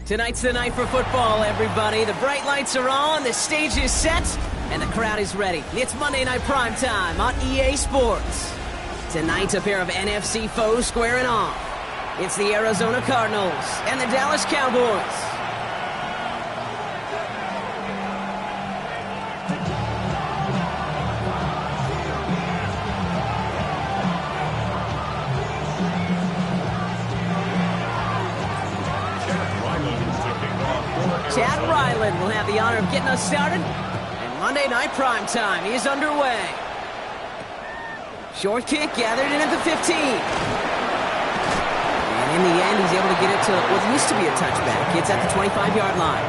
Tonight's the night for football, everybody. The bright lights are on, the stage is set, and the crowd is ready. It's Monday Night Primetime on EA Sports. Tonight, a pair of NFC foes squaring off. It's the Arizona Cardinals and the Dallas Cowboys. Chad Ryland will have the honor of getting us started, and Monday Night Primetime is underway. Short kick gathered in at the 15. And in the end, he's able to get it to what used to be a touchback. It's at the 25-yard line.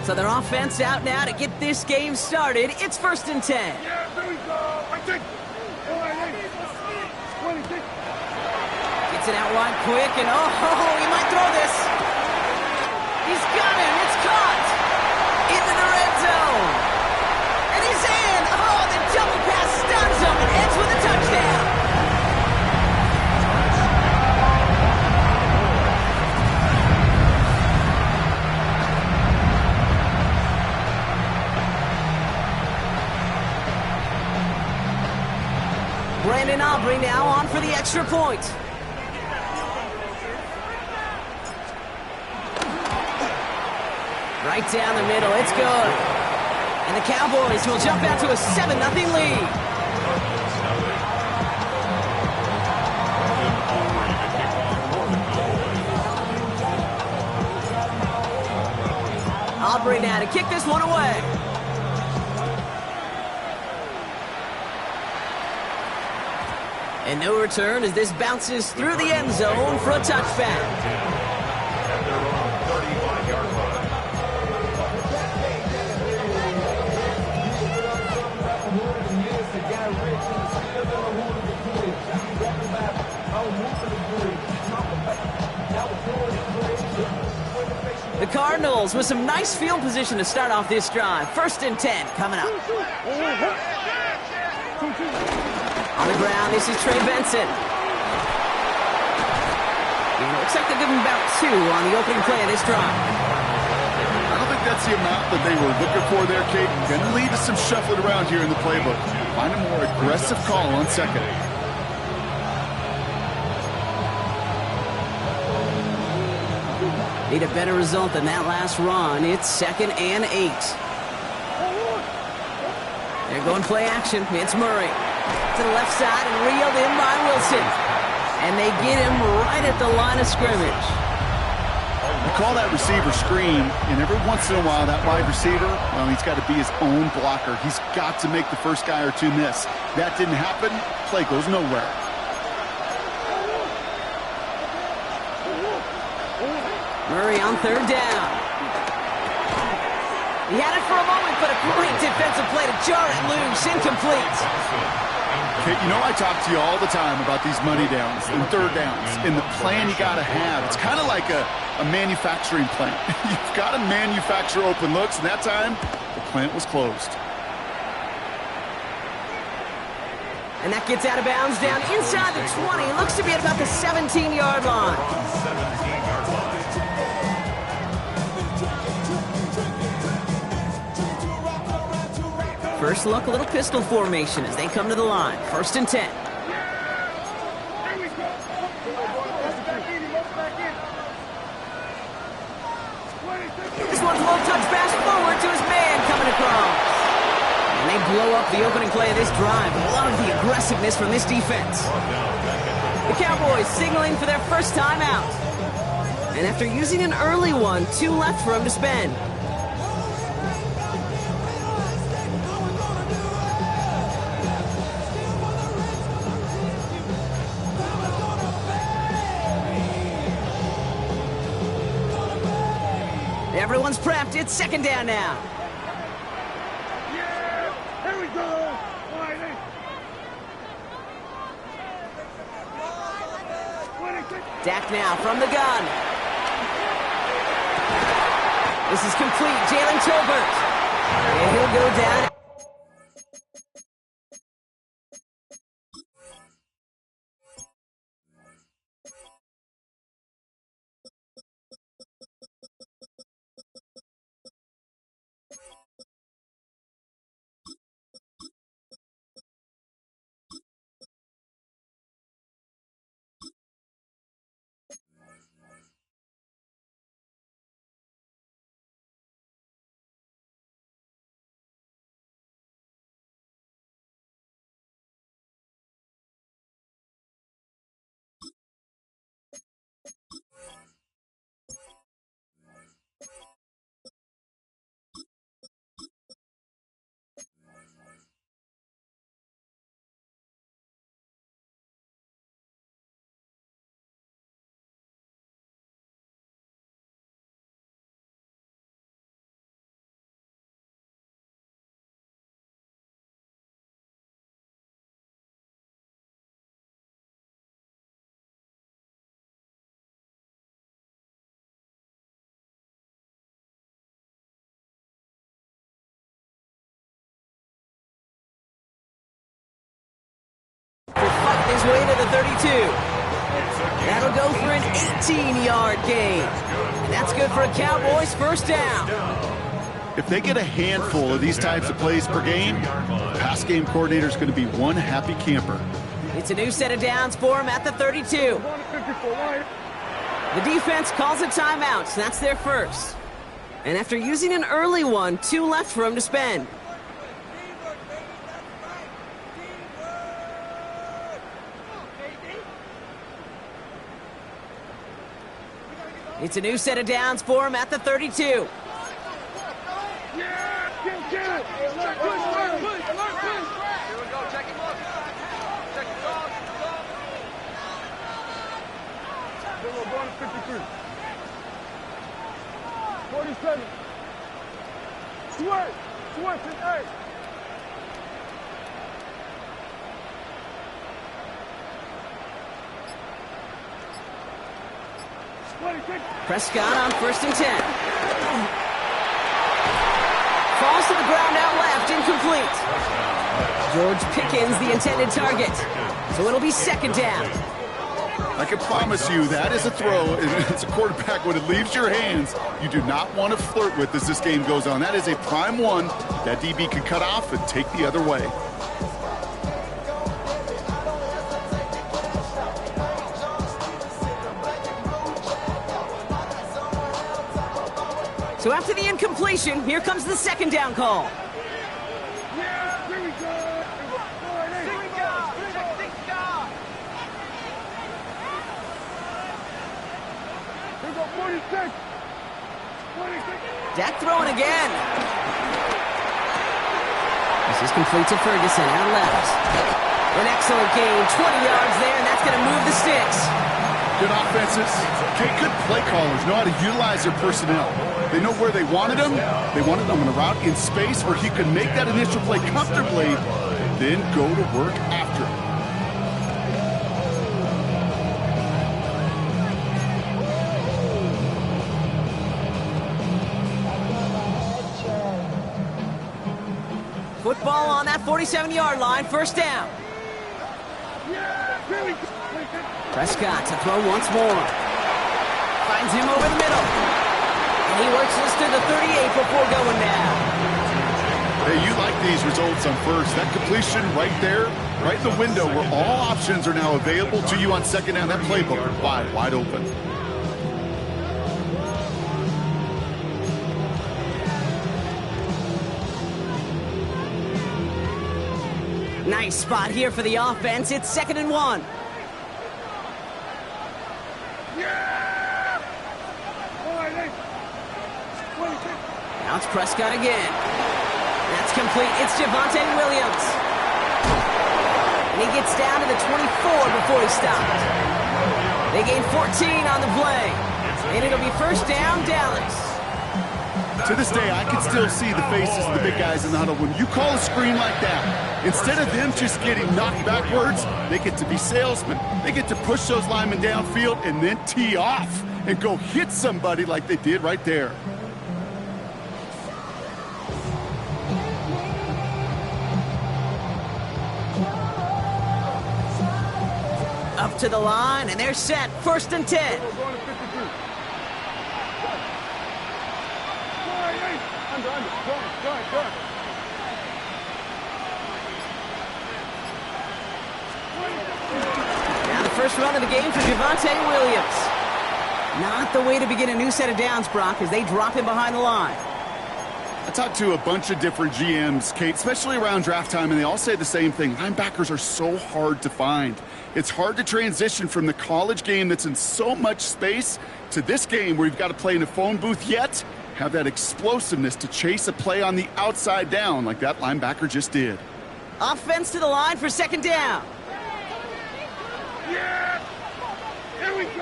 So their offense out now to get this game started. It's 1st and 10. Yeah, there we go. Gets it out wide quick, and he might throw this. He's got him. It's caught. Into the red zone. And he's in. Oh, the double pass stuns him and ends with a touchdown. Brandon Aubrey now on for the extra point. Right down the middle, it's good. And the Cowboys will jump out to a 7-0 lead. Aubrey now to kick this one away. And no return as this bounces through the end zone for a touchback. The Cardinals with some nice field position to start off this drive. 1st and 10 coming up. On the ground, this is Trey Benson. It looks like they'll give him about 2 on the opening play of this drive. I don't think that's the amount that they were looking for there, Kate. Going to lead to some shuffling around here in the playbook. Find a more aggressive call on second. Need a better result than that last run. It's 2nd and 8. They're going play action. It's Murray. To the left side and reeled in by Wilson. And they get him right at the line of scrimmage. You call that receiver screen, and every once in a while that wide receiver, well, he's got to be his own blocker. He's got to make the first guy or two miss. That didn't happen. Play goes nowhere. Murray on 3rd down. He had it for a moment, but a great defensive play to jar it loose. Incomplete. Okay, you know I talk to you all the time about these money downs and 3rd downs and the plan you got to have. It's kind of like a manufacturing plant. You've got to manufacture open looks, and that time the plant was closed. And that gets out of bounds down inside the 20. Looks to be at about the 17-yard line. First look, a little pistol formation as they come to the line. 1st and 10. This one's a low touch pass forward to his man coming across. And they blow up the opening play of this drive. Love the aggressiveness from this defense. The Cowboys signaling for their first time out. And after using an early one, 2 left for them to spend. Everyone's prepped. It's 2nd down now. Yeah, here we go. Dak now from the gun. This is complete. Jalen Tolbert. And he'll go down. Fighting his way to the 32. That'll go for an 18-yard gain. And that's good for a Cowboys first down. If they get a handful of these types of plays per game, the pass game coordinator is going to be one happy camper. It's a new set of downs for him at the 32. The defense calls a timeout, so that's their first. And after using an early one, 2 left for him to spend. It's a new set of downs for him at the 32. Prescott on 1st and 10. Falls to the ground out left, incomplete. George Pickens, the intended target. So it'll be 2nd down. I can promise you that is a throw. It's a quarterback when it leaves your hands, you do not want to flirt with as this game goes on. That is a prime one that DB can cut off and take the other way. So after the incompletion, here comes the 2nd down call. Yeah, here we go. Here we go. Check things down. Here we go, 46. 46. Dak throwing again. This is complete to Ferguson out left. An excellent gain, 20 yards there, and that's going to move the sticks. Good offenses. Okay, good play callers know how to utilize their personnel. They know where they wanted him. They wanted him on a route in space where he could make that initial play comfortably, then go to work after it. Football on that 47-yard line, 1st down. Prescott to throw once more. Finds him over the middle. And he works this to the 38 before going down. Hey, you like these results on 1st. That completion right there, right in the window where all options are now available to you on 2nd down. That playbook wide open. Nice spot here for the offense. It's 2nd and 1. Now it's Prescott again. That's complete. It's Javonte Williams. And he gets down to the 24 before he stopped. They gain 14 on the play. And it'll be 1st down, Dallas. To this day, I can still see the faces of the big guys in the huddle. When you call a screen like that, instead of them just getting knocked backwards, they get to be salesmen. They get to push those linemen downfield and then tee off and go hit somebody like they did right there. Up to the line, and they're set. 1st and 10. Going to 52. Under. Go. Now the first run of the game for Javonte Williams. Not the way to begin a new set of downs, Brock, as they drop him behind the line. I talked to a bunch of different GMs, Kate, especially around draft time, and they all say the same thing. Linebackers are so hard to find. It's hard to transition from the college game that's in so much space to this game where you've got to play in a phone booth, yet have that explosiveness to chase a play on the outside down like that linebacker just did. Offense to the line for 2nd down. Yeah! Here we go.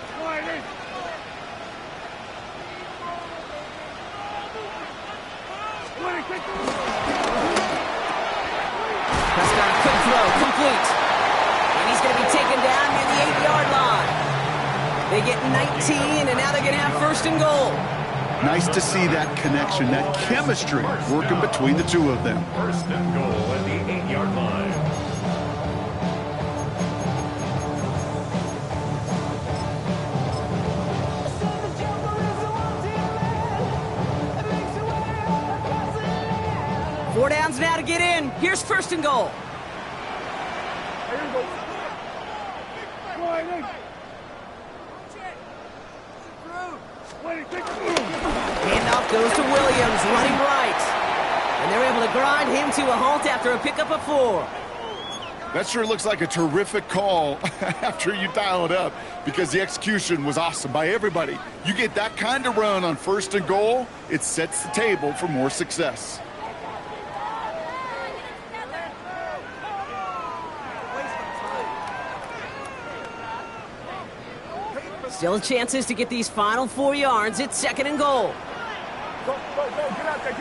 Prescott, a quick throw, complete. And he's going to be taken down near the 8-yard line. They get 19, and now they're going to have 1st and goal. Nice to see that connection, that chemistry working between the two of them. 1st and goal at the 8-yard line. Four downs now to get in. Here's 1st and goal. Here we go. Handoff goes to Williams, running right. And they're able to grind him to a halt after a pickup of 4. That sure looks like a terrific call after you dial it up, because the execution was awesome by everybody. You get that kind of run on 1st and goal, it sets the table for more success. Still chances to get these final 4 yards. It's 2nd and goal. Go. Get out there.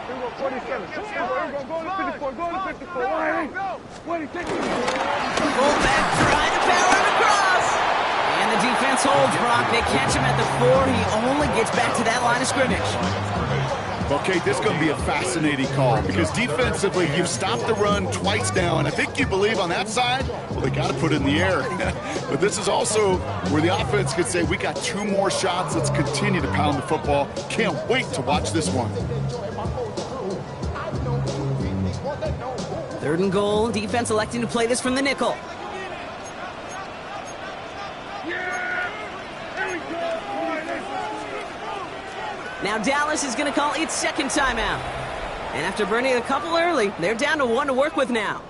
Here we go, 47. Here we go. Go to 54. Go to 54. Fullback trying to power him across. And the defense holds, Brock. They catch him at the 4. He only gets back to that line of scrimmage. Well, Kate, this is going to be a fascinating call because defensively, you've stopped the run twice now, and I think you believe on that side, well, they got to put it in the air. But this is also where the offense could say, we got 2 more shots. Let's continue to pound the football. Can't wait to watch this one. 3rd and goal. Defense electing to play this from the nickel. Now Dallas is going to call its 2nd timeout. And after burning a couple early, they're down to 1 to work with now.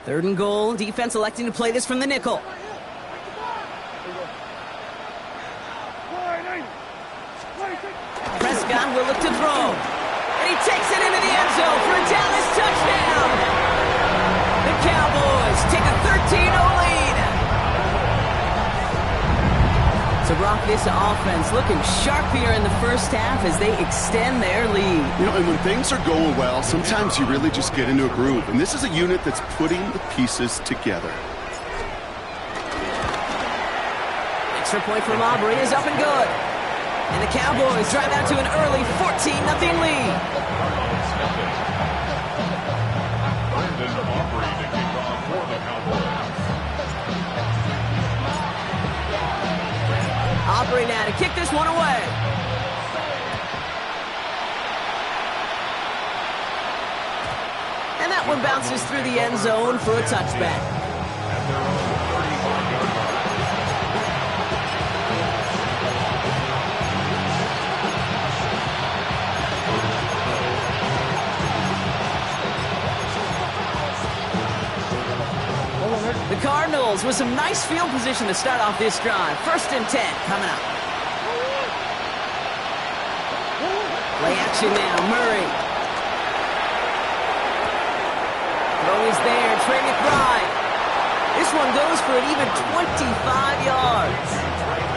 Third and goal. Defense electing to play this from the nickel. Prescott will look to throw. And he takes it into the end zone for a Dallas touchdown. The Cowboys take a 13-0 lead. So Brock, this offense looking sharp here in the first half as they extend their lead. You know, and when things are going well, sometimes you really just get into a groove. And this is a unit that's putting the pieces together. Extra point from Aubrey is up and good. And the Cowboys drive out to an early 14-0 lead. Brandon Aubrey to kick off for the Cowboys. Aubrey now to kick this one away. And that one bounces through the end zone for a touchback. At their own 35-yard line. The Cardinals with some nice field position to start off this drive. 1st and 10 coming up. Play action now, Murray. Throw is there, Trey McBride. This one goes for an even 25 yards.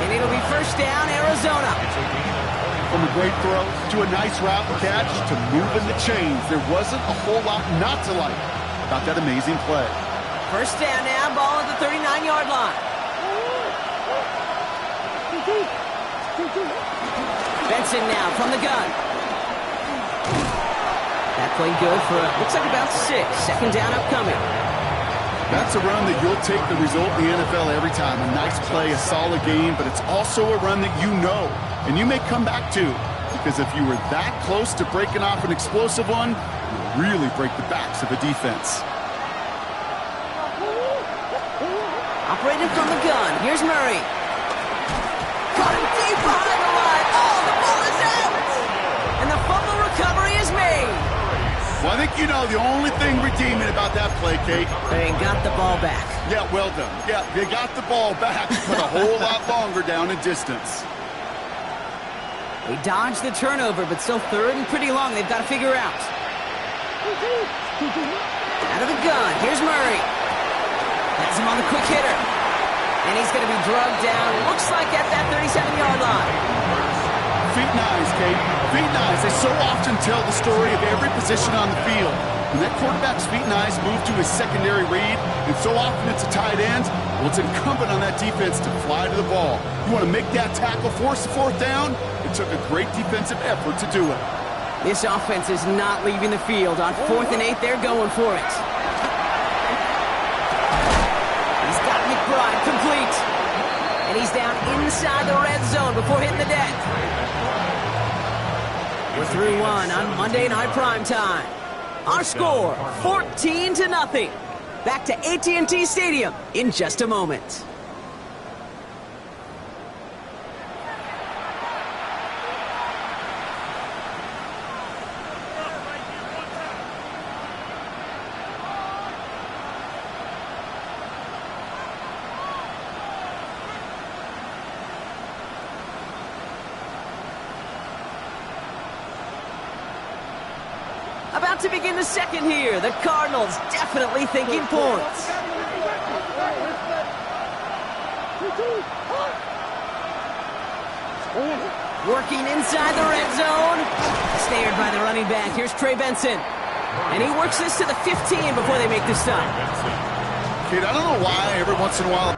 And it'll be first down, Arizona. From a great throw to a nice route catch to moving the chains, there wasn't a whole lot not to like about that amazing play. First down now, ball at the 39-yard line. Benson now from the gun. That played good for, looks like about 6. Second down upcoming. That's a run that you'll take the result in the NFL every time. A nice play, a solid game, but it's also a run that you know, and you may come back to, because if you were that close to breaking off an explosive one, you'll really break the backs of a defense. Operating from the gun, here's Murray. Caught him deep behind the line. Oh, the ball is out! And the fumble recovery is made. Well, I think you know the only thing redeeming about that play, Kate. They got the ball back. Yeah, well done. Yeah, they got the ball back, but a whole lot longer down in distance. They dodged the turnover, but still third and pretty long. They've got to figure out. Out of the gun, here's Murray. Has him on the quick hitter. And he's going to be drugged down, looks like at that 37-yard line. Feet nice, Kate. Feet nice. They so often tell the story of every position on the field. When that quarterback's feet nice move to his secondary read, and so often it's a tight end, well, it's incumbent on that defense to fly to the ball. You want to make that tackle, force the fourth down? It took a great defensive effort to do it. This offense is not leaving the field. On 4th and 8, they're going for it. He's got McBride complete. And he's down inside the red zone before hitting the deck. We're through one on Monday Night Primetime. Our score, 14-0. Back to AT&T Stadium in just a moment. About to begin the second here. The Cardinals definitely thinking points. Working inside the red zone. Snared by the running back. Here's Trey Benson. And he works this to the 15 before they make the stop. Kid, I don't know why every once in a while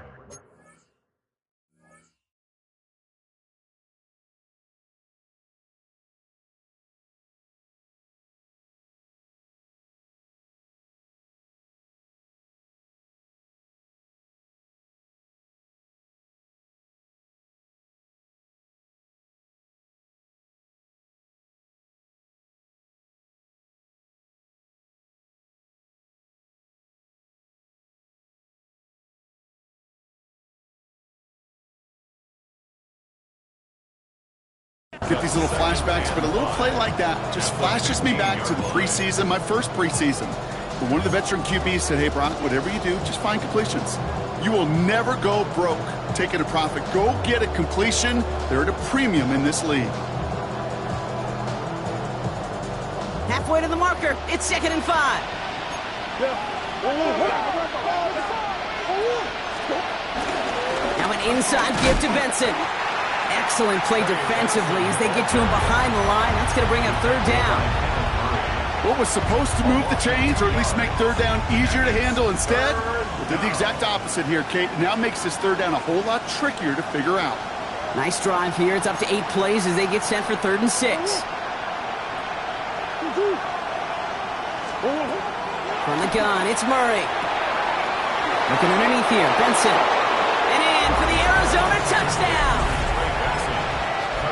get these little flashbacks, but a little play like that just flashes me back to the preseason, my first preseason. But one of the veteran QBs said, hey, Brock, whatever you do, just find completions. You will never go broke taking a profit. Go get a completion. They're at a premium in this league. Halfway to the marker. It's 2nd and 5. Now an inside give to Benson. Excellent play defensively as they get to him behind the line. That's going to bring up 3rd down. What was supposed to move the chains, or at least make 3rd down easier to handle instead, did the exact opposite here, Kate. Now makes this 3rd down a whole lot trickier to figure out. Nice drive here. It's up to 8 plays as they get set for 3rd and 6. From the gun, it's Murray. Looking underneath here, Benson. And in for the Arizona touchdown.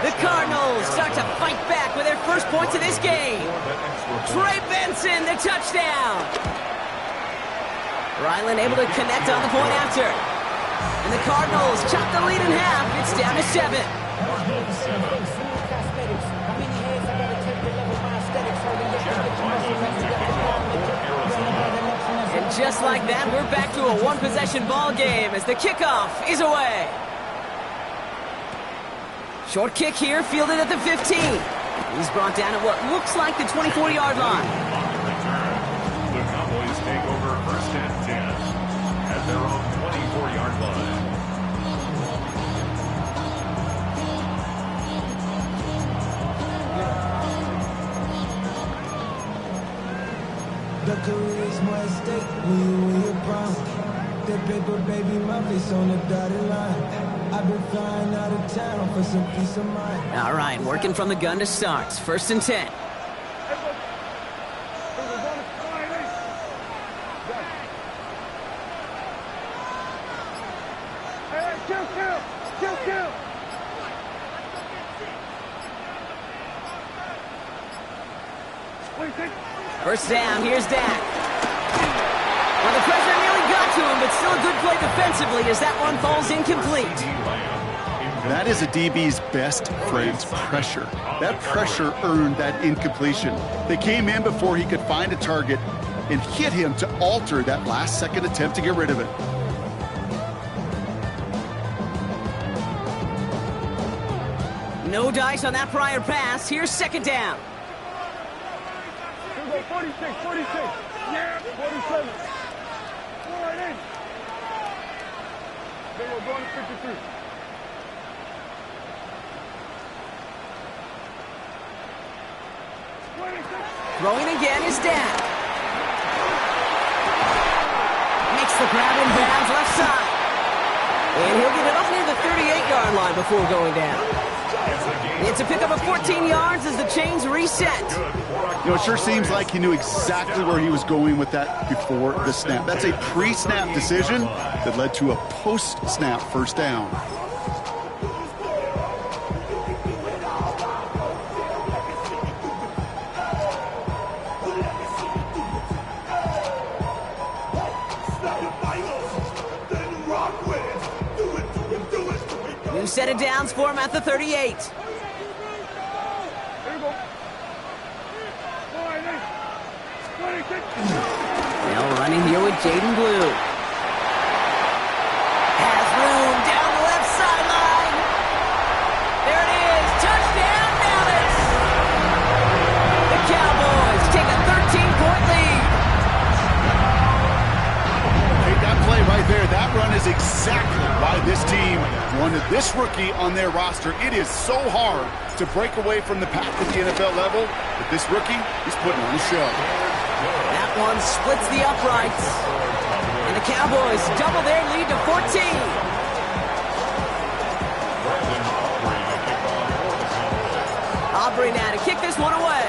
The Cardinals start to fight back with their first points of this game. Trey Benson, the touchdown. Ryland able to connect on the point after. And the Cardinals chop the lead in half. It's down to 7. And just like that, we're back to a one-possession ball game as the kickoff is away. Short kick here, fielded at the 15. He's brought down at what looks like the 24-yard line. The Cowboys take over 1st and 10 at their own 24-yard line. The career's more at stake when you win your prime. That paper, baby, my face on the dotted line. I've been flying out of town for some peace of mind. All right, working from the gun to start. 1st and 10. Kill. First down, here's Dak. Well, the pressure nearly got to him, but still a good play defensively as that one falls incomplete. That is a DB's best friend, pressure. That pressure earned that incompletion. They came in before he could find a target and hit him to alter that last-second attempt to get rid of it. No dice on that prior pass. Here's 2nd down. Here we go, 46. Yeah, 47. Go right in. Then we're going to 53. Throwing again is Dak. Makes the grab in bounds left side. And he'll get it up near the 38-yard line before going down. It's a pickup of 14 yards as the chains reset. You know, it sure seems like he knew exactly where he was going with that before the snap. That's a pre-snap decision that led to a post-snap first down. New set of downs for him at the 38. Now running here with Jaden Blue. Has room down the left sideline. There it is. Touchdown, Dallas. The Cowboys take a 13-point lead. Take that play right there. That run is exactly why this team wanted this rookie on their roster. It is so hard to break away from the pack at the NFL level, but this rookie is putting on a show. That one splits the uprights. And the Cowboys double their lead to 14. Aubrey now to kick this one away.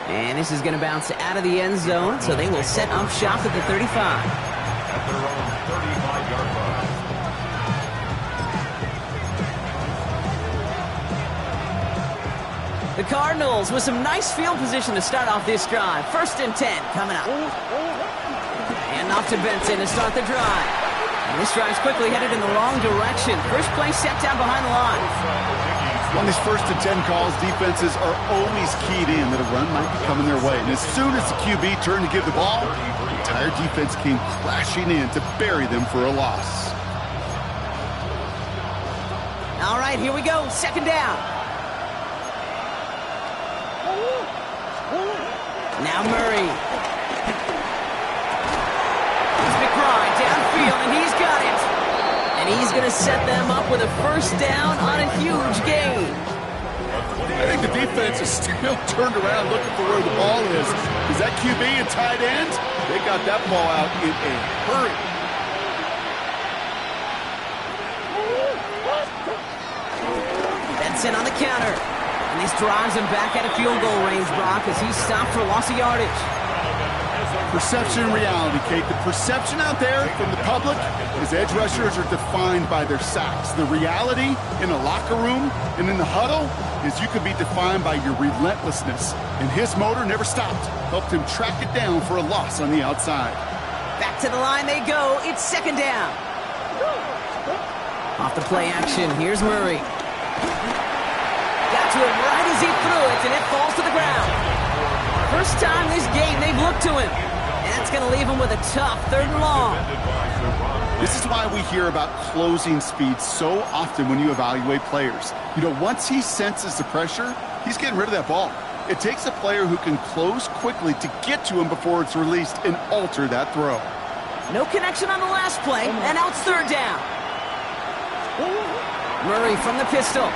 And this is going to bounce out of the end zone, so they will set up shop at the 35. At their own 35-yard line. The Cardinals with some nice field position to start off this drive. 1st and 10 coming up. And off to Benson to start the drive. And this drive's quickly headed in the wrong direction. First play set down behind the line. On these 1st and 10 calls, defenses are always keyed in that a run might be coming their way. And as soon as the QB turned to give the ball, the entire defense came crashing in to bury them for a loss. All right, here we go. 2nd down. Now Murray. Here's McBride downfield, and he's got it. And he's going to set them up with a 1st down on a huge gain. I think the defense is still turned around looking for where the ball is. Is that QB and tight end? They got that ball out in a hurry. Benson on the counter. And this drives him back out of field goal range, Brock, as he's stopped for loss of yardage. Perception and reality, Kate. The perception out there from the public is edge rushers are defined by their sacks. The reality in a locker room and in the huddle is you could be defined by your relentlessness. And his motor never stopped. Helped him track it down for a loss on the outside. Back to the line they go. It's 2nd down. Off the play action, here's Murray. Got to him right as he threw it, and it falls to the ground. First time this game they've looked to him. And that's going to leave him with a tough 3rd and long. This is why we hear about closing speed so often when you evaluate players. You know, once he senses the pressure, he's getting rid of that ball. It takes a player who can close quickly to get to him before it's released and alter that throw. No connection on the last play, and now it's 3rd down. Murray from the pistol.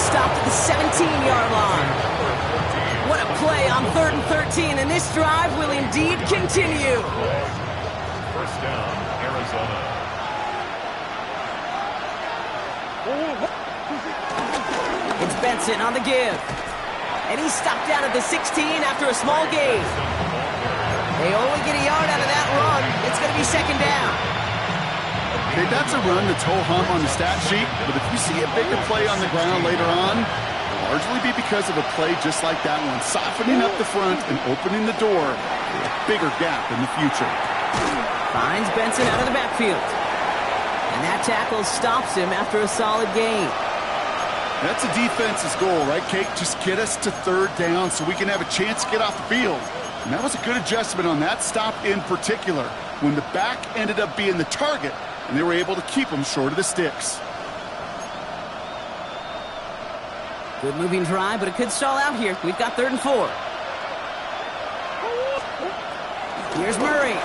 stopped at the 17-yard line. What a play on 3rd and 13, and this drive will indeed continue. First down, Arizona. It's Benson on the give. And he's stopped down at the 16 after a small gain. They only get a yard out of that run. It's going to be second down. Okay, that's a run that's ho-hum on the stat sheet, but if you see a bigger play on the ground later on, it'll largely be because of a play just like that one, softening up the front and opening the door for a bigger gap in the future. Finds Benson out of the backfield. And that tackle stops him after a solid gain. That's the defense's goal, right, Kate? Just get us to 3rd down so we can have a chance to get off the field. And that was a good adjustment on that stop in particular, when the back ended up being the target, and they were able to keep him short of the sticks. Good moving drive, but it could stall out here. We've got 3rd and 4. Here's Murray.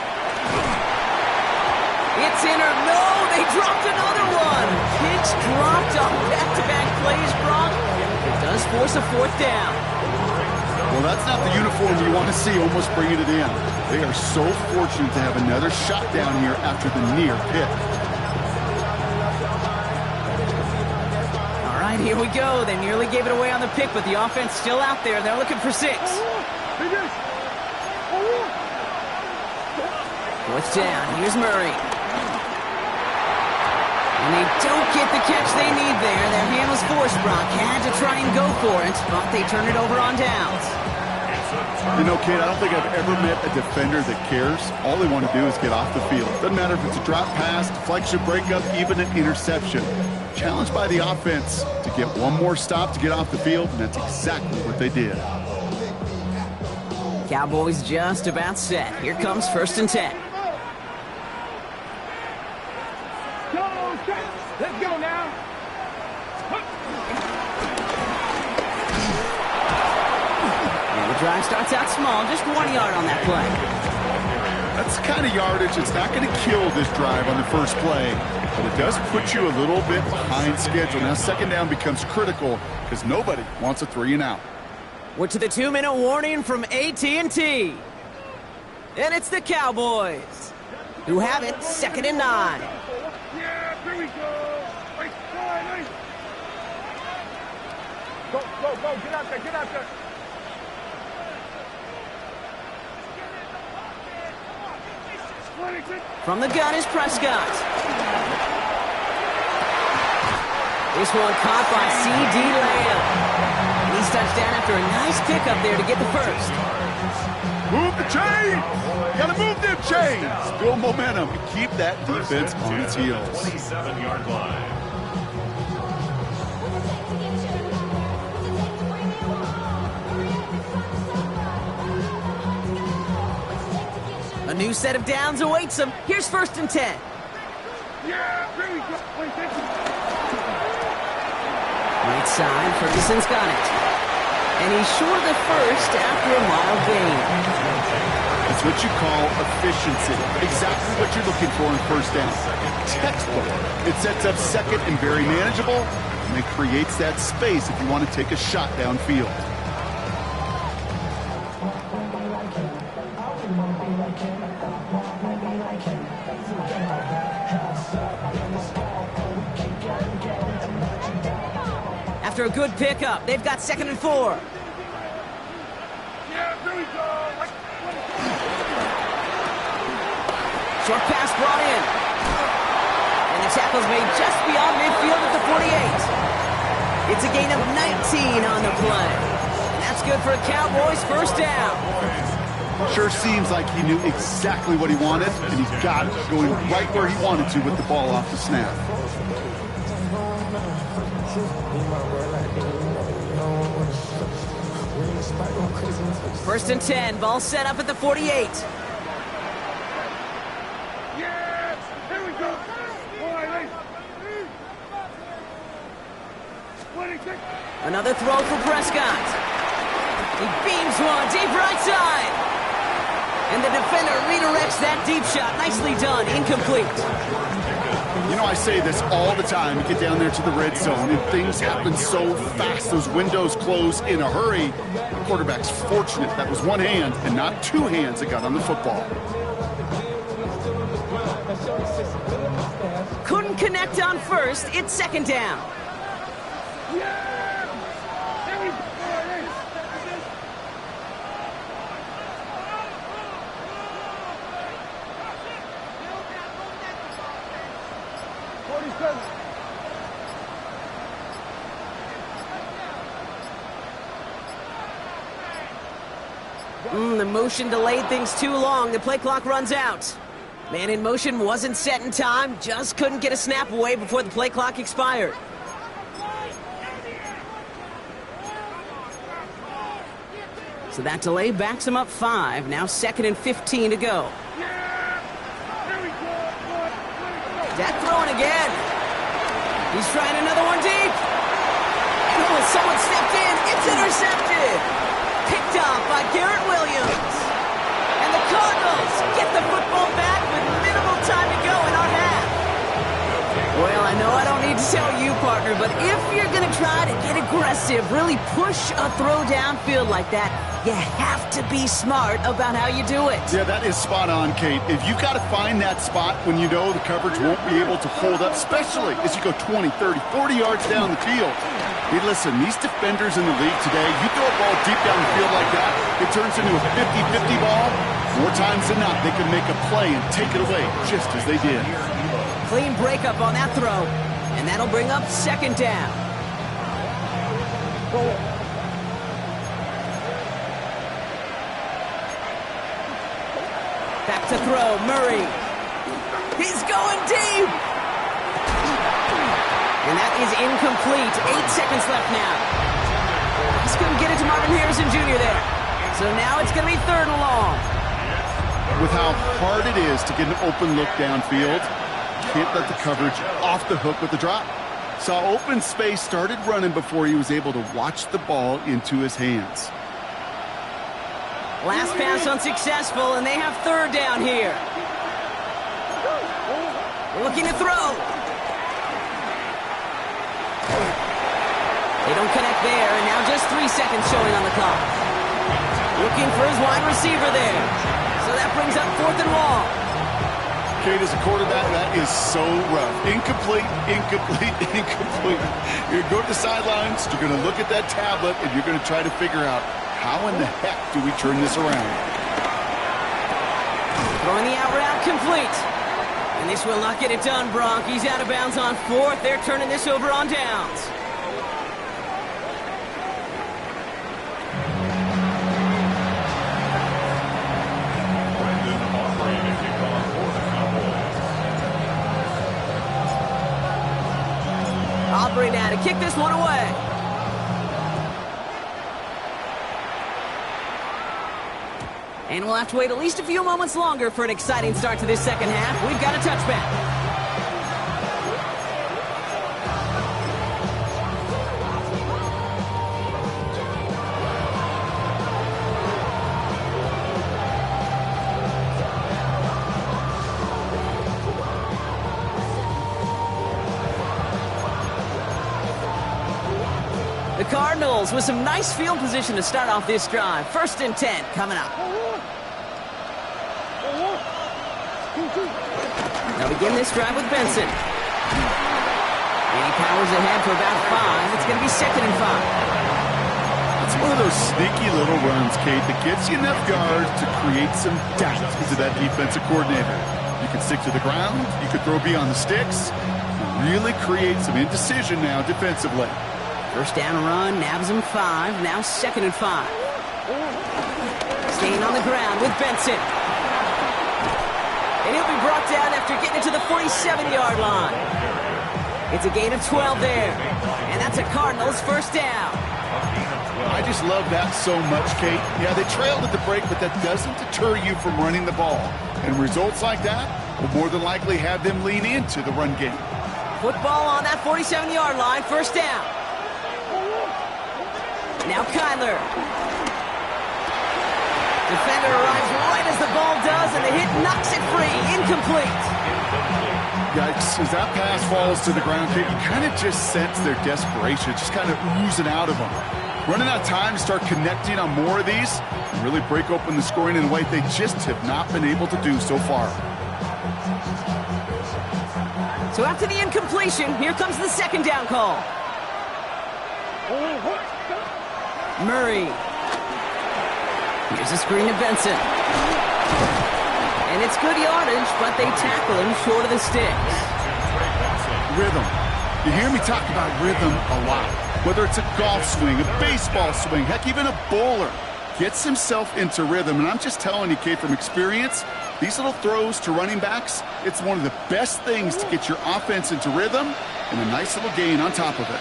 It's in or no, they dropped another one. Kicks dropped on back-to-back plays, Brock. It does force a 4th down. Well, that's not the uniform you want to see almost bringing it in. They are so fortunate to have another shot down here after the near pick. All right, here we go. They nearly gave it away on the pick, but the offense still out there. They're looking for 6. 4th down. Here's Murray. And they don't get the catch they need there. Their hand was forced, Brock. Had to try and go for it, but they turn it over on downs. You know, Kate, I don't think I've ever met a defender that cares. All they want to do is get off the field. Doesn't matter if it's a drop pass, deflection, breakup, even an interception. Challenged by the offense to get one more stop to get off the field, and that's exactly what they did. Cowboys just about set. Here comes 1st and 10. Let's go now. And the drive starts out small, just 1 yard on that play. That's the kind of yardage that's not going to kill this drive on the first play, but it does put you a little bit behind schedule. Now 2nd down becomes critical because nobody wants a 3 and out. We're to the 2-minute warning from AT&T. And it's the Cowboys who have it 2nd and 9. Yeah, here we go. Nice. Go, get out there, get out there. From the gun is Prescott. This one caught by C.D. Lamb. And he's touched down after a nice pickup there to get the 1st. Move the chains! Gotta move them chains! Build momentum and keep that defense on its heels. 27-yard line. A new set of downs awaits him. Here's 1st and 10. Yeah, here we go. Right side, Ferguson's got it. And he's short of the 1st after a mile gain. It's what you call efficiency. Exactly what you're looking for in 1st down. Textbook. It sets up 2nd and very manageable, and it creates that space if you want to take a shot downfield. After a good pickup, they've got 2nd and 4. Yeah, here we go. Short pass brought in. And the tackle's made just beyond midfield at the 48. It's a gain of 19 on the play. And that's good for a Cowboys 1st down. Sure seems like he knew exactly what he wanted, and he got it, going right where he wanted to with the ball off the snap. 1st and 10, ball set up at the 48. Yes, here we go. All right, 26. Another throw for Prescott. He beams one deep right side. And the defender redirects that deep shot. Nicely done, incomplete. You know, I say this all the time. You get down there to the red zone, and things happen so fast. Those windows close in a hurry. The quarterback's fortunate that was one hand and not two hands that got on the football. Couldn't connect on first. It's second down. The motion delayed things too long. The play clock runs out. Man in motion wasn't set in time. Just couldn't get a snap away before the play clock expired. So that delay backs him up 5. Now 2nd and 15 to go. Dak throwing again. He's trying another one deep. Oh, someone stepped in. It's intercepted. Picked off by Garrett Williams. And the Cardinals get the football back with minimal time to go in our half. Well, I know I don't need to tell you, partner, but if you're going to try to get aggressive, really push a throw downfield like that, you have to be smart about how you do it. Yeah, that is spot on, Kate. If you got to find that spot when you know the coverage won't be able to hold up, especially as you go 20, 30, 40 yards down the field. Hey, listen, these defenders in the league today, you throw a ball deep down the field like that, it turns into a 50-50 ball. More times than not, they can make a play and take it away, just as they did. Clean breakup on that throw, and that'll bring up second down. Back to throw, Murray. He's going deep. And that is incomplete. 8 seconds left now. Just couldn't get it to Marvin Harrison Jr. there. So now it's going to be 3rd and long. With how hard it is to get an open look downfield, can't let the coverage off the hook with the drop. Saw open space, started running before he was able to watch the ball into his hands. Last pass unsuccessful, and they have 3rd down here. Looking to throw. They don't connect there, and now just 3 seconds showing on the clock. Looking for his wide receiver there. So that brings up 4th and long. Kate, as a quarterback, that is so rough. Incomplete, incomplete, incomplete. You're going to go to the sidelines, you're going to look at that tablet, and you're going to try to figure out, how in the heck do we turn this around? Throwing the out route complete. And this will not get it done, Bronk. He's out of bounds on 4th. They're turning this over on downs. Aubrey now to kick this one away. And we'll have to wait at least a few moments longer for an exciting start to this second half. We've got a touchback. The Cardinals with some nice field position to start off this drive. 1st and 10 coming up. They'll begin this drive with Benson. And he powers ahead for about 5. It's going to be 2nd and 5. It's one of those sneaky little runs, Kate, that gets you enough yards to create some doubt into that defensive coordinator. You can stick to the ground. You can throw beyond the sticks. Really create some indecision now defensively. 1st down run, nabs him 5. Now 2nd and 5. Staying on the ground with Benson. And he'll be brought down after getting it to the 47-yard line. It's a gain of 12 there. And that's a Cardinals 1st down. I just love that so much, Kate. Yeah, they trailed at the break, but that doesn't deter you from running the ball. And results like that will more than likely have them lean into the run game. Football on that 47-yard line, 1st down. Now Kyler. Defender arrives right as the ball does, and the hit knocks it free. Incomplete. Yikes, as that pass falls to the ground, Kate, you kind of just sense their desperation, just kind of oozing out of them. Running out of time to start connecting on more of these and really break open the scoring in a way they just have not been able to do so far. So after the incompletion, here comes the second down call. Murray. Here's a screen to Benson. And it's good yardage, but they tackle him short of the sticks. Rhythm. You hear me talk about rhythm a lot. Whether it's a golf swing, a baseball swing, heck, even a bowler gets himself into rhythm. And I'm just telling you, Kate, from experience, these little throws to running backs, it's one of the best things to get your offense into rhythm and a nice little gain on top of it.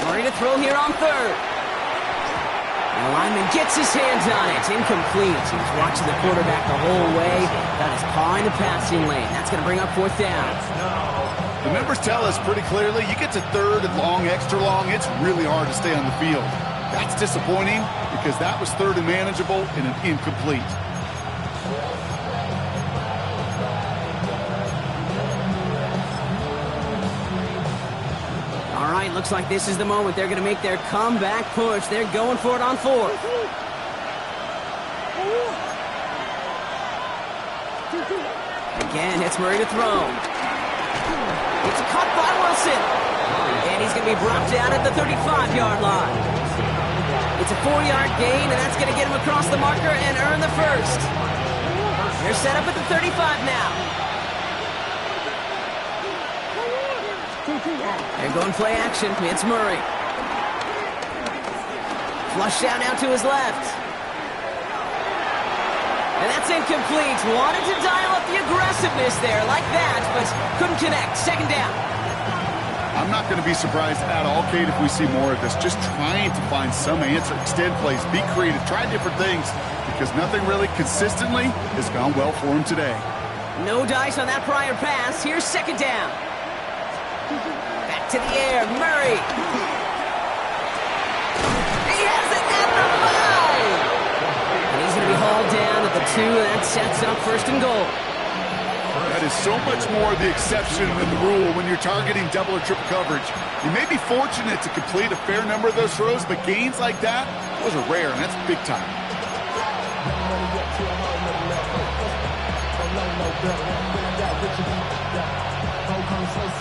Murray to throw here on third. The lineman gets his hands on it. Incomplete. He was watching the quarterback the whole way. Got his paw in the passing lane. That's going to bring up fourth down. The numbers tell us pretty clearly, you get to third and long, extra long, it's really hard to stay on the field. That's disappointing because that was third and manageable and an incomplete. All right, looks like this is the moment. They're going to make their comeback push. They're going for it on fourth. Again, it's Murray to throw. It's caught by Wilson. And he's going to be brought down at the 35-yard line. It's a 4-yard gain, and that's going to get him across the marker and earn the first. They're set up at the 35 now. They're going play action. It's Murray. Flush out now to his left. And that's incomplete. Wanted to dial up the aggressiveness there like that, but couldn't connect. Second down. I'm not going to be surprised at all, Kate, if we see more of this. Just trying to find some answer, extend plays, be creative, try different things, because nothing really consistently has gone well for him today. No dice on that prior pass. Here's second down. Back to the air, Murray. He has it at the 5. And he's going to be hauled down at the 2, and that sets up first and goal. That is so much more the exception than the rule when you're targeting double or triple coverage. You may be fortunate to complete a fair number of those throws, but gains like that, those are rare, and that's big time.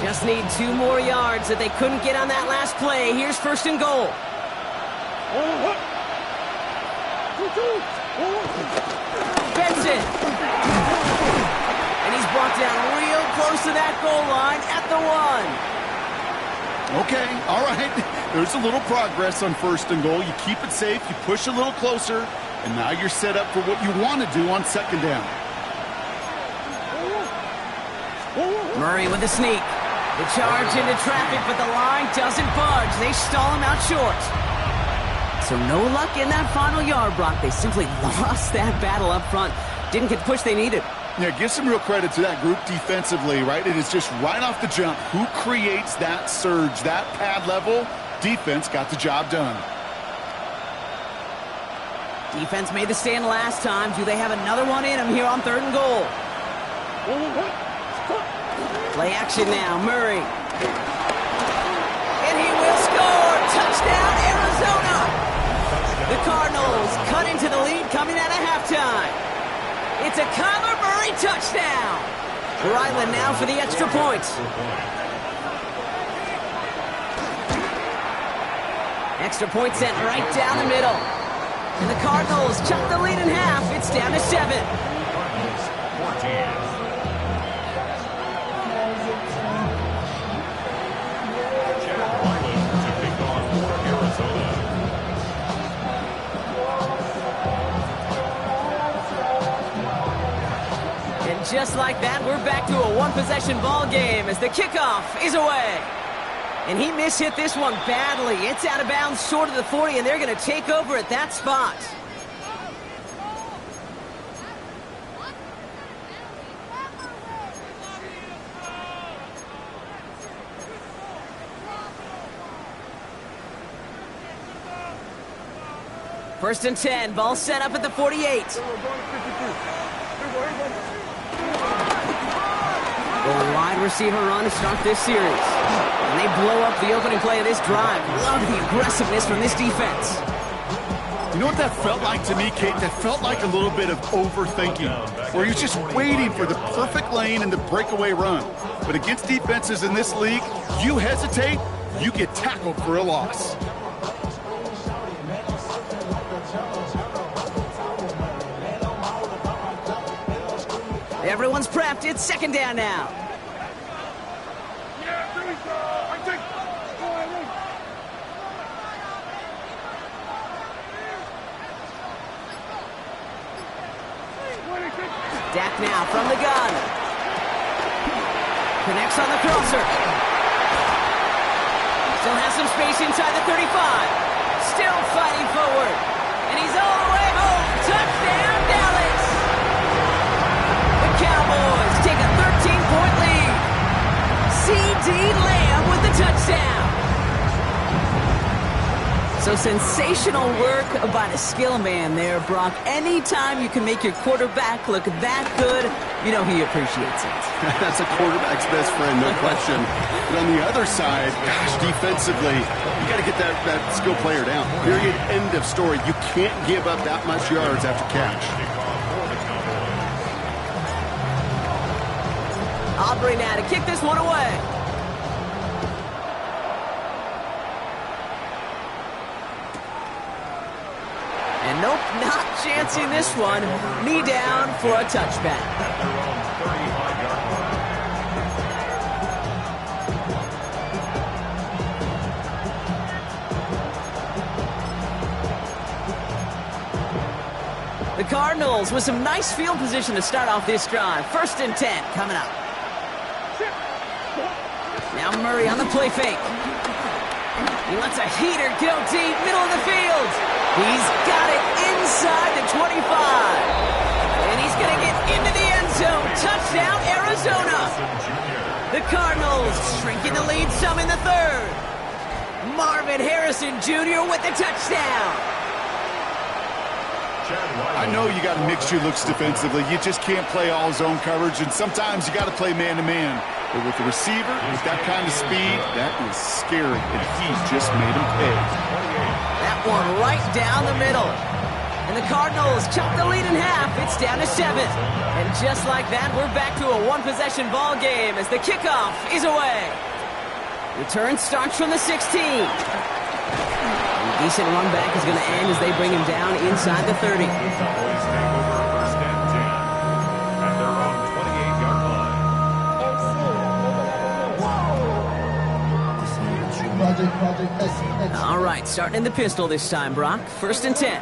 Just need 2 more yards that they couldn't get on that last play. Here's first and goal. Benson. And he's brought down real close to that goal line at the 1. Okay, all right. There's a little progress on first and goal. You keep it safe, you push a little closer, and now you're set up for what you want to do on second down. Murray with a sneak. The charge into traffic, but the line doesn't budge. They stall him out short. So no luck in that final yard, Brock. They simply lost that battle up front. Didn't get the push they needed. Yeah, give some real credit to that group defensively, right? It is just right off the jump. Who creates that surge, that pad level? Defense got the job done. Defense made the stand last time. Do they have another one in them here on third and goal? Play action now, Murray. And he will score! Touchdown, Arizona! The Cardinals cut into the lead coming out of halftime. It's a Kyler Murray touchdown! Ryland now for the extra point. Extra point sent right down the middle. And the Cardinals chop the lead in half. It's down to 7. Just like that, we're back to a one-possession ball game as the kickoff is away. And he mishit this one badly. It's out of bounds short of the 40, and they're going to take over at that spot. First and 10, ball set up at the 48. Going wide receiver run to start this series. And they blow up the opening play of this drive. Love the aggressiveness from this defense. You know what that felt like to me, Kate? That felt like a little bit of overthinking, where you're just waiting for the perfect lane and the breakaway run. But against defenses in this league, you hesitate, you get tackled for a loss. Everyone's prepped. It's second down now. Yeah, here we go. I think. Go ahead. Dak now from the gun. Connects on the crosser. Still has some space inside the 35. Still fighting forward. And he's all the way home. Touchdown, Dallas. The Cowboys take a 13-point lead. C.D. Lamb with the touchdown. So sensational work by the skill man there, Brock. Anytime you can make your quarterback look that good, you know he appreciates it. That's a quarterback's best friend, no question. But on the other side, gosh, defensively, you got to get that skill player down. Period, end of story. You can't give up that much yards after catch. Aubrey now to kick this one away. And nope, not chancing this one. Knee down for a touchback. The Cardinals with some nice field position to start off this drive. 1st and 10 coming up. Now Murray on the play fake. He lets a heater go deep, middle of the field. He's got it inside the 25. And he's going to get into the end zone. Touchdown, Arizona. The Cardinals shrinking the lead some in the 3rd. Marvin Harrison Jr. with the touchdown. I know you got to mix your looks defensively. You just can't play all zone coverage, and sometimes you got to play man-to-man. But with the receiver, with that kind of speed, that is scary, and he just made him pay. That one right down the middle. And the Cardinals chop the lead in half. It's down to 7. And just like that, we're back to a one-possession ball game as the kickoff is away. Return starts from the 16. A decent run back is going to end as they bring him down inside the 30. All right, starting in the pistol this time, Brock. 1st and 10.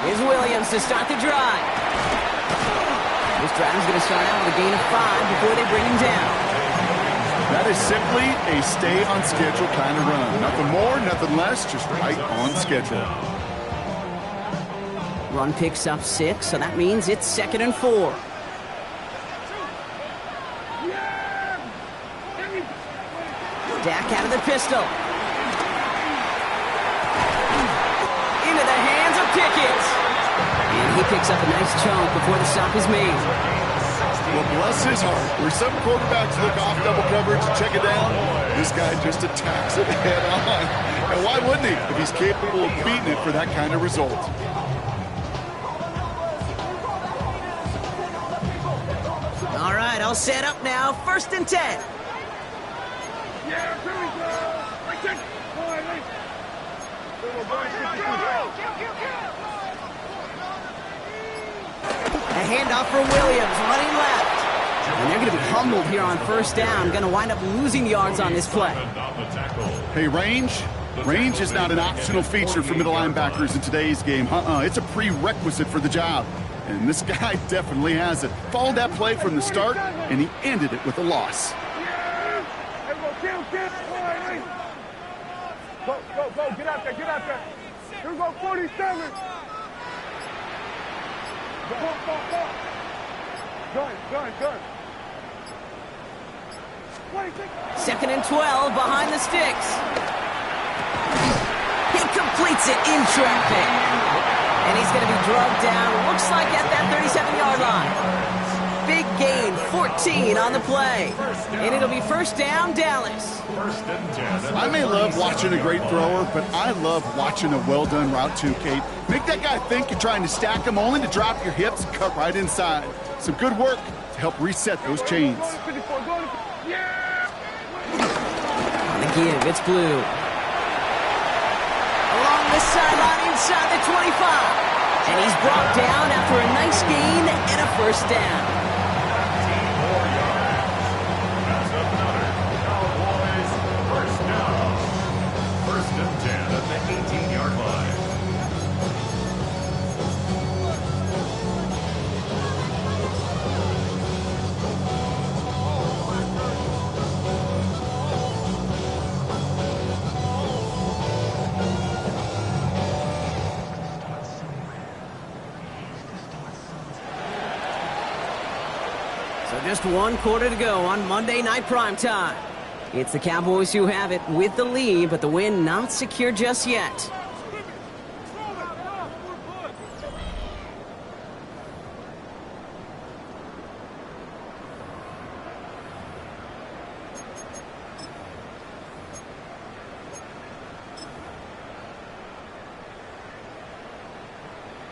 Here's Williams to start the drive. This drive is going to start out with a gain of 5 before they bring him down. That is simply a stay-on-schedule kind of run. Nothing more, nothing less, just right on schedule. Run picks up 6, so that means it's 2nd and 4. Dak out of the pistol. Into the hands of Pickett. And he picks up a nice chunk before the stop is made. Well, bless his heart. Where some quarterbacks look off double coverage, check it down, this guy just attacks it head on. And why wouldn't he if he's capable of beating it for that kind of result? All right, all set up now. 1st and 10. Yeah, here we go. I think. A handoff for Williams, running left. And they're going to be humbled here on 1st down. Going to wind up losing yards on this play. Hey, range is not an optional feature for middle linebackers in today's game. It's a prerequisite for the job. And this guy definitely has it. Followed that play from the start, and he ended it with a loss. Go, get out there. Here we go, 47. Good. 2nd and 12 behind the sticks. Completes it in traffic. And he's going to be drugged down, looks like at that 37-yard line. Big gain, 14 on the play. And it'll be first down, Dallas. I may love watching a great thrower, but I love watching a well-done route too, Kate. Make that guy think you're trying to stack him only to drop your hips and cut right inside. Some good work to help reset those chains. On the give, it's Blue. Along the sideline inside the 25. And he's brought down after a nice gain and a first down. Just 1 quarter to go on Monday Night Primetime. It's the Cowboys who have it with the lead, but the win not secure just yet.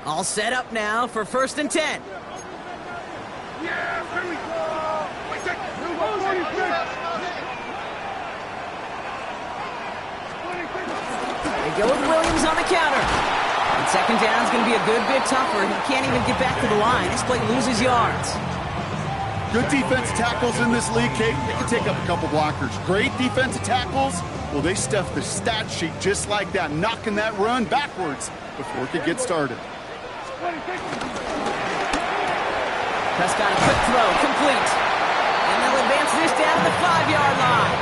All set up now for 1st and 10. Yeah, here we go. They go with Williams on the counter. And 2nd down is going to be a good bit tougher. He can't even get back to the line. This play loses yards. Good defensive tackles in this league, Kate. They can take up a couple blockers. Great defensive tackles. Well, they stuff the stat sheet just like that, knocking that run backwards before it could get started. Prescott, a quick throw, complete. And they'll advance this down to the 5-yard line.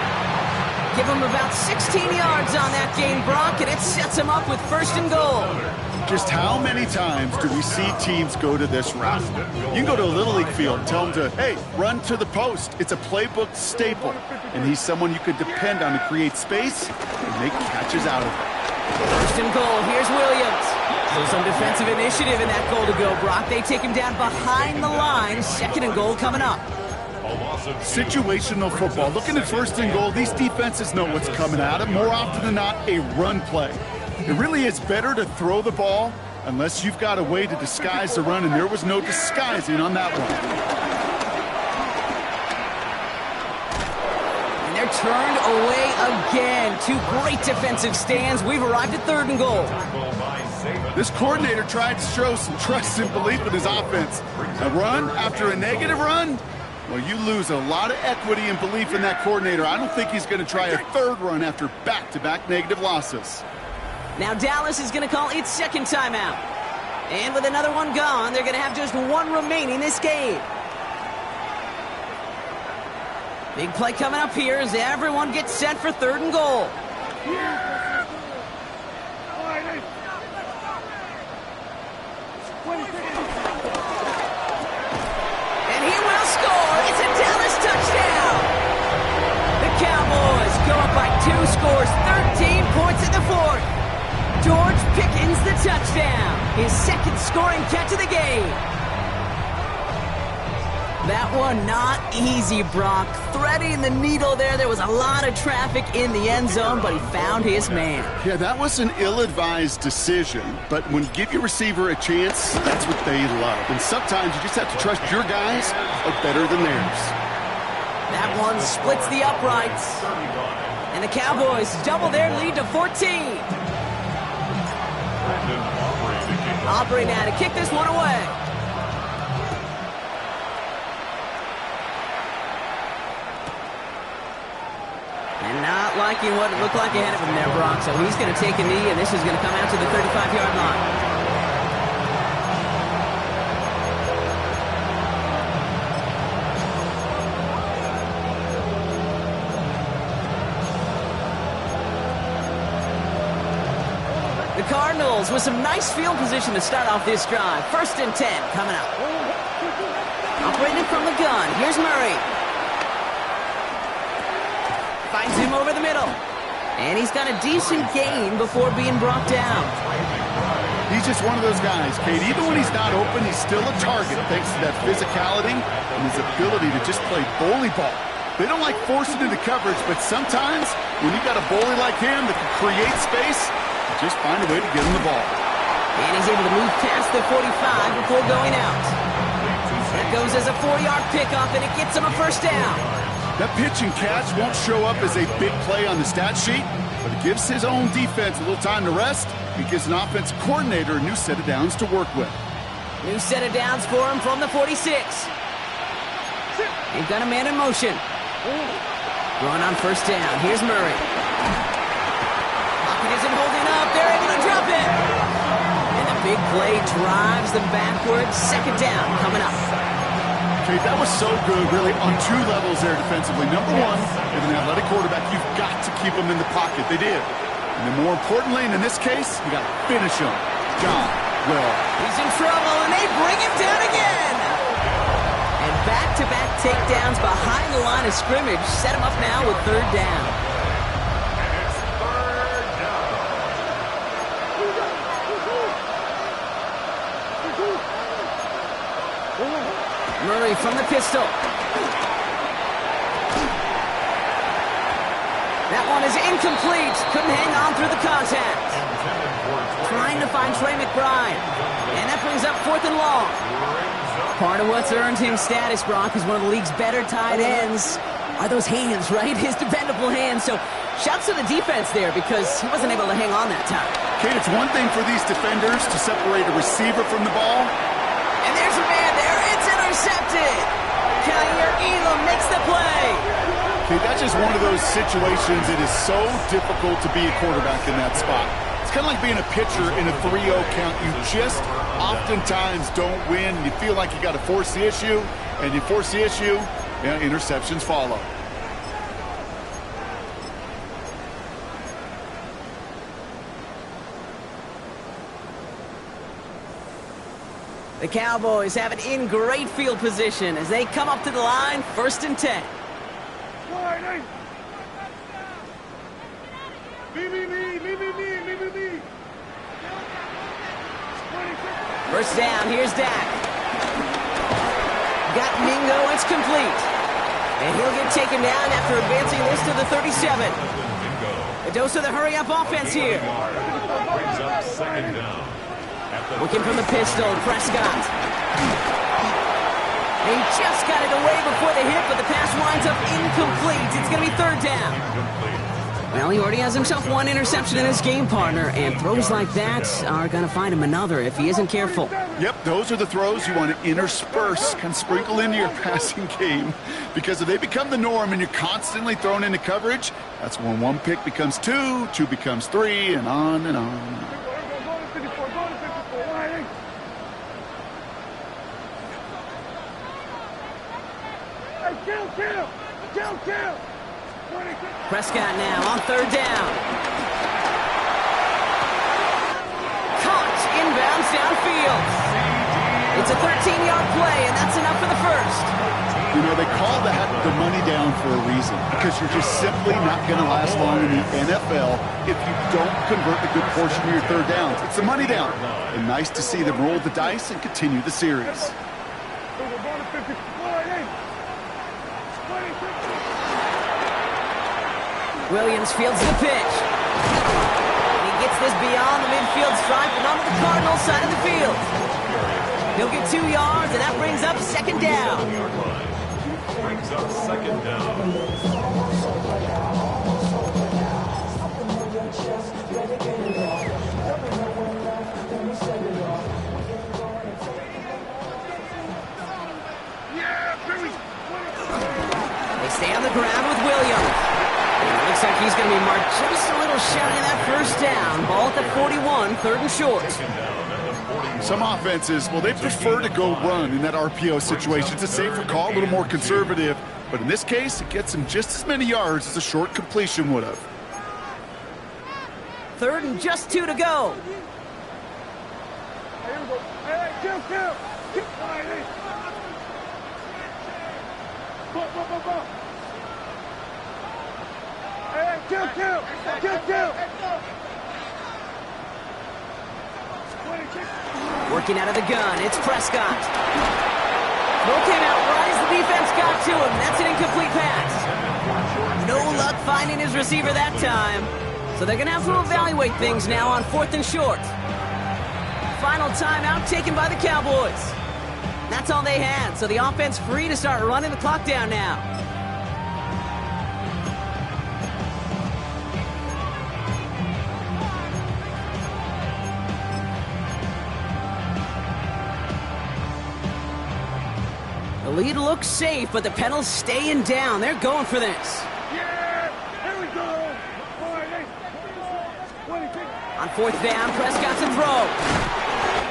Give him about 16 yards on that gain, Brock, and it sets him up with 1st and goal. Just how many times do we see teams go to this route? You can go to a Little League field and tell them to, hey, run to the post. It's a playbook staple. And he's someone you could depend on to create space and make catches out of it. 1st and goal, here's Williams. So some defensive initiative in that goal to go, Brock. They take him down behind the line. 2nd and goal coming up. Situational football. Looking at 1st and goal, these defenses know what's coming at them. More often than not, a run play. It really is better to throw the ball unless you've got a way to disguise the run, and there was no disguising on that one. And they're turned away again. 2 great defensive stands. We've arrived at 3rd and goal. This coordinator tried to show some trust and belief in his offense. A run after a negative run? Well, you lose a lot of equity and belief in that coordinator. I don't think he's going to try a 3rd run after back-to-back negative losses. Now Dallas is going to call its 2nd timeout. And with another one gone, they're going to have just 1 remaining this game. Big play coming up here as everyone gets set for 3rd and goal. And he will score. It's a Dallas touchdown. The Cowboys go up by 2 scores, 13 points in the 4th. George Pickens the touchdown. His 2nd scoring catch of the game. That one not easy, Brock. Threading the needle there. There was a lot of traffic in the end zone, but he found his man. Yeah, that was an ill-advised decision, but when you give your receiver a chance, that's what they love. And sometimes you just have to trust your guys are better than theirs. That one splits the uprights. And the Cowboys double their lead to 14. Aubrey now to kick this one away. And not liking what it looked like ahead of him there, Brock. So he's going to take a knee, and this is going to come out to the 35-yard line. The Cardinals with some nice field position to start off this drive. 1st and 10 coming up. Operating from the gun. Here's Murray. Finds him over the middle. And he's got a decent gain before being brought down. He's just one of those guys, Kate. Even when he's not open, he's still a target thanks to that physicality and his ability to just play bully ball. They don't like forcing into coverage, but sometimes when you got a bully like him that can create space, you just find a way to get him the ball. And he's able to move past the 45 before going out. That goes as a 4-yard pickoff, and it gets him a first down. That pitch and catch won't show up as a big play on the stat sheet, but it gives his own defense a little time to rest. It gives an offensive coordinator a new set of downs to work with. New set of downs for him from the 46. They've got a man in motion. Run on first down. Here's Murray. Pocket isn't holding up. They're able to drop it. And the big play drives them backwards. Second down coming up. Okay, that was so good, really, on two levels there defensively. Number one, with an athletic quarterback, you've got to keep him in the pocket. They did. And then more importantly, and in this case, you got to finish him. John, well. He's in trouble, and they bring him down again. And back-to-back takedowns behind the line of scrimmage set him up now with third down. It's third down. Murray from the pistol. That one is incomplete. Couldn't hang on through the contact. Trying to find Trey McBride. And that brings up 4th and long. Part of what's earned him status, Brock, is one of the league's better tight ends. Are those hands, right? His dependable hands. So shouts to the defense there because he wasn't able to hang on that time. Kate, it's one thing for these defenders to separate a receiver from the ball. And there's a man there. It's intercepted. Kaiir Elam makes the play. Okay, that's just one of those situations. It is so difficult to be a quarterback in that spot. It's kind of like being a pitcher in a 3-0 count. You just oftentimes don't win. You feel like you got to force the issue, and you force the issue, yeah, interceptions follow. The Cowboys have it in great field position as they come up to the line, 1st and 10. First down, here's Dak. Got Mingo, it's complete. And he'll get taken down after advancing this to the 37. A dose of the hurry-up offense here. Brings up second down. Looking from the pistol, Prescott. He just got it away before the hit, but the pass winds up incomplete. It's going to be third down. Well, he already has himself one interception in his game, partner, and throws like that are going to find him another if he isn't careful. Yep, those are the throws you want to intersperse, kind of sprinkle into your passing game, because if they become the norm and you're constantly thrown into coverage, that's when one pick becomes two, two becomes three, and on and on. Kill! Prescott now on third down. Caught inbounds downfield. It's a 13-yard play, and that's enough for the first. You know, they call that the money down for a reason, because you're just simply not going to last long in the NFL if you don't convert a good portion of your third downs. It's the money down. And nice to see them roll the dice and continue the series. Williams fields the pitch. He gets this beyond the midfield stripe and onto the Cardinals side of the field. He'll get 2 yards, and that brings up second down. Brings up second down. They stay on the ground with Williams. It looks like he's going to be marked just a little shy of that first down. Ball at the 41, third and short. Some offenses, well, they prefer to go run in that RPO situation. It's a safer call, a little more conservative. But in this case, it gets him just as many yards as a short completion would have. Third and just 2 to go. Kill! Kill. Working out of the gun, it's Prescott. Throw came out right as the defense got to him. That's an incomplete pass. No luck finding his receiver that time. So they're going to have to evaluate things now on 4th and short. Final timeout taken by the Cowboys. That's all they had, so the offense free to start running the clock down now. The lead looks safe, but the Penals staying down. They're going for this. Yeah, here we go. On 4th down, Prescott's a throw.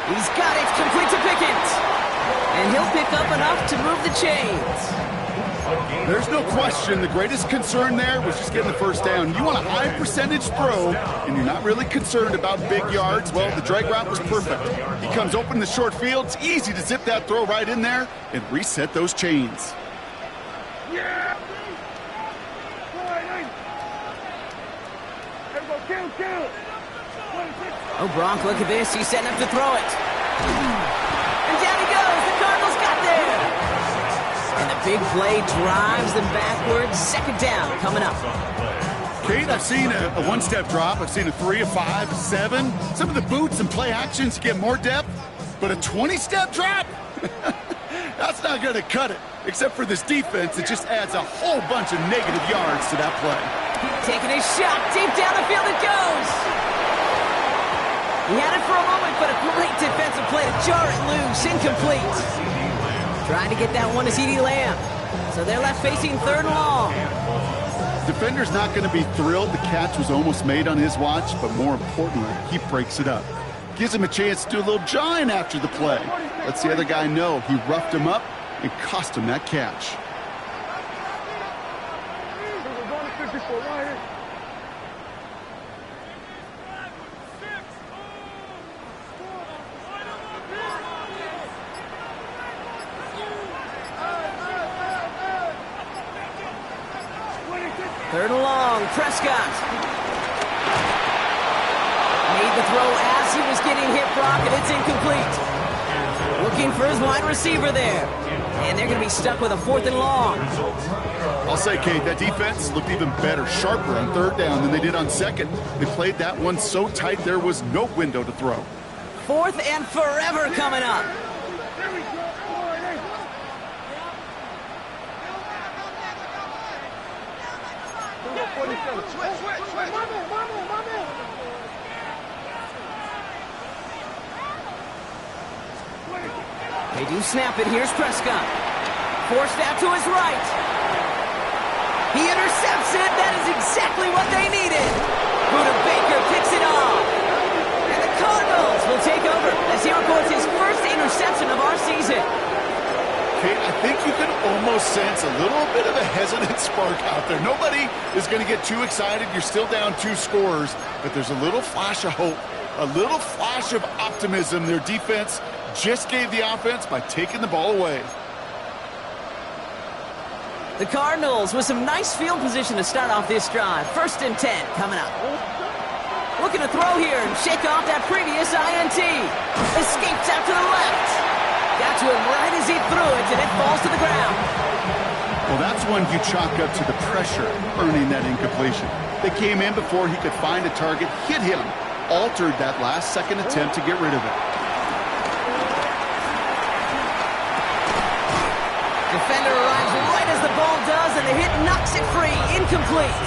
He's got it, complete to Pickens. And he'll pick up enough to move the chains. There's no question the greatest concern there was just getting the first down. You want a high percentage throw, and you're not really concerned about big yards. Well, the drag route was perfect. He comes open in the short field. It's easy to zip that throw right in there and reset those chains. Yeah. Kill. Oh, Gronk, look at this. He's setting up to throw it. And down he goes. The Cardinals got there. And the big play drives them backwards. 2nd down coming up. Kate, I've seen a one-step drop. I've seen a 3, a 5, a 7. Some of the boots and play actions to get more depth. But a 20-step drop? That's not going to cut it. Except for this defense, it just adds a whole bunch of negative yards to that play. Taking his shot. Deep down the field it goes. He had it for a moment, but a great defensive play to jar it loose. Incomplete. Trying to get that one to CeeDee Lamb. So they're left facing 3rd and long. Defender's not going to be thrilled the catch was almost made on his watch, but more importantly, he breaks it up. Gives him a chance to do a little jawing after the play. Lets the other guy know he roughed him up and cost him that catch. Third and long, Prescott. Made the throw as he was getting hit, Brock, and it's incomplete. Looking for his wide receiver there. And they're going to be stuck with a 4th and long. I'll say, Kate, that defense looked even better, sharper on 3rd down than they did on 2nd. They played that one so tight there was no window to throw. 4th and forever coming up. They do snap it. Here's Prescott. Forced out to his right. He intercepts it. That is exactly what they needed. Buda Baker picks it off. And the Cardinals will take over as he records his first interception of our season. Kate, I think you can almost sense a little bit of a hesitant spark out there. Nobody is going to get too excited. You're still down 2 scores, but there's a little flash of hope, a little flash of optimism. Their defense just gave the offense by taking the ball away. The Cardinals with some nice field position to start off this drive. 1st and 10 coming up. Looking to throw here and shake off that previous INT. Escapes out to the left. Got to him right as he threw it, and it falls to the ground. Well, that's one you chalk up to the pressure earning that incompletion. They came in before he could find a target, hit him, altered that last-second attempt to get rid of it. Defender arrives right as the ball does, and the hit knocks it free. Incomplete.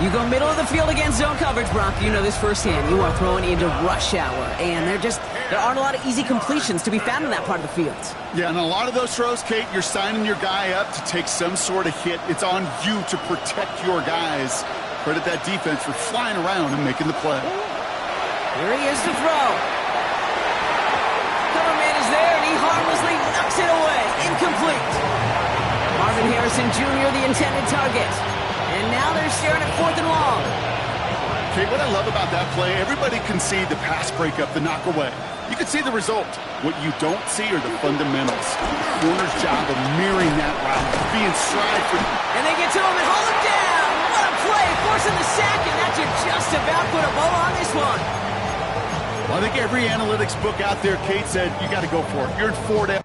You go middle of the field against zone coverage, Brock. You know this firsthand. You are throwing into rush hour, and there aren't a lot of easy completions to be found in that part of the field. Yeah, and a lot of those throws, Kate, you're signing your guy up to take some sort of hit. It's on you to protect your guys. Credit that defense for flying around and making the play. Here he is to throw. Cover man is there, and he harmlessly knocks it away. Incomplete. Marvin Harrison Jr., the intended target. And now they're staring at 4th and long. Okay, what I love about that play, everybody can see the pass breakup, the knock away. You can see the result. What you don't see are the fundamentals. The corner's job of mirroring that route, being stride for... And they get to him and haul him down. What a play forcing the sack, and that should just about put a bow on this one. Well, I think every analytics book out there, Kate, said you got to go for it. You're in 4 down.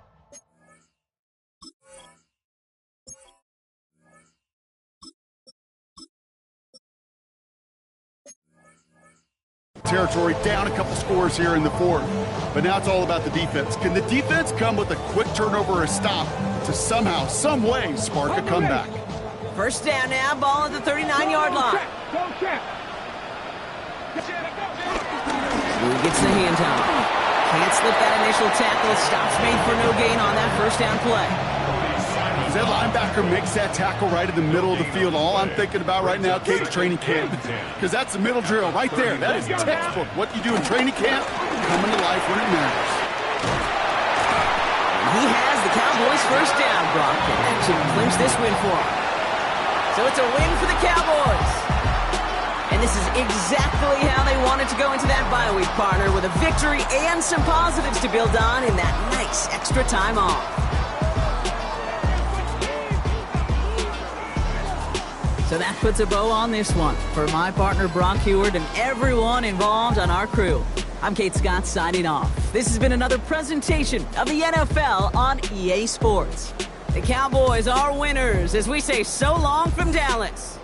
Territory, down a couple scores here in the 4th. But now it's all about the defense. Can the defense come with a quick turnover or a stop to somehow, some way, spark a comeback? First down now, ball at the 39-yard line. Louis gets the hand out. Can't slip that initial tackle. Stops made for no gain on that first down play. As that linebacker makes that tackle right in the middle of the field, all I'm thinking about right now, Kate's training camp. Because that's the middle drill right there. That is textbook. What you do in training camp, coming to life when it matters. He has the Cowboys' first down, Brock, and that should clinch this win for him. So it's a win for the Cowboys. And this is exactly how they wanted to go into that bye week, partner, with a victory and some positives to build on in that nice extra time off. So that puts a bow on this one. For my partner, Brock Huard, and everyone involved on our crew, I'm Kate Scott signing off. This has been another presentation of the NFL on EA Sports. The Cowboys are winners as we say so long from Dallas.